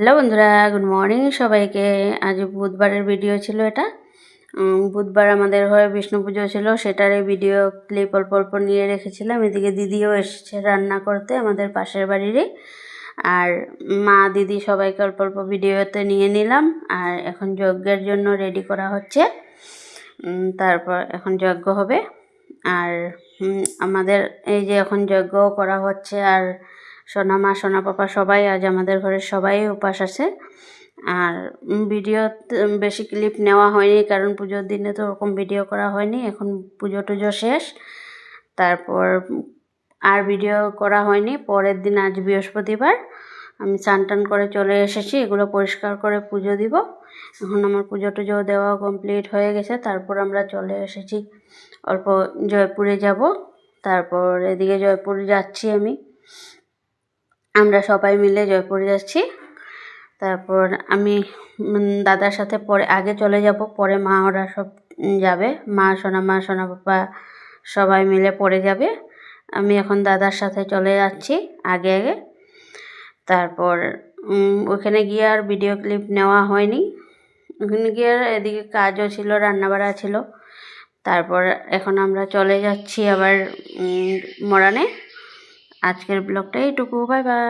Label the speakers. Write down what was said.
Speaker 1: Hello বন্ধুরা, good morning সবাইকে। আজ বুধবারের ভিডিও ছিল এটা। বুধবার আমাদের ঘরে বিষ্ণু পুজো ছিল, সেটারই ভিডিও ক্লিপ অল্প অল্প নিয়ে রেখেছিলাম। এদিকে দিদিও এসেছে রান্না করতে, আমাদের পাশের বাড়িরই। আর মা দিদি সবাইকে অল্প অল্প ভিডিওতে নিয়ে নিলাম। আর এখন যজ্ঞের জন্য রেডি করা হচ্ছে। তারপর এখন যজ্ঞ হবে। আর আমাদের এই যে এখন যজ্ঞ করা হচ্ছে। আর সোনা মা সোনা পাপা সবাই আজ আমাদের ঘরের সবাই উপাস আছে। আর ভিডিও বেশি ক্লিপ নেওয়া হয়নি, কারণ পুজোর দিনে তো ওরকম ভিডিও করা হয়নি। এখন পুজো টুজো শেষ, তারপর আর ভিডিও করা হয়নি। পরের দিন আজ বৃহস্পতিবার, আমি স্নান টান করে চলে এসেছি, এগুলো পরিষ্কার করে পুজো দিব। এখন আমার পুজো টুজো দেওয়া কমপ্লিট হয়ে গেছে। তারপর আমরা চলে এসেছি অল্প জয়পুরে যাব। তারপর এদিকে জয়পুর যাচ্ছি আমরা সবাই মিলে জয়পুরে যাচ্ছি। তারপর আমি দাদার সাথে পরে আগে চলে যাব, পরে মা ওরা সব যাবে। মা সোনা পাপা সবাই মিলে পরে যাবে। আমি এখন দাদার সাথে চলে যাচ্ছি আগে আগে। তারপর ওখানে গিয়ে আর ভিডিও ক্লিপ নেওয়া হয়নি। ওখানে গিয়ে এদিকে কাজও ছিল, রান্নাবাড়া ছিল। তারপর এখন আমরা চলে যাচ্ছি আবার মরানে। আজকের ব্লগটা এইটুকু, বাই বাই।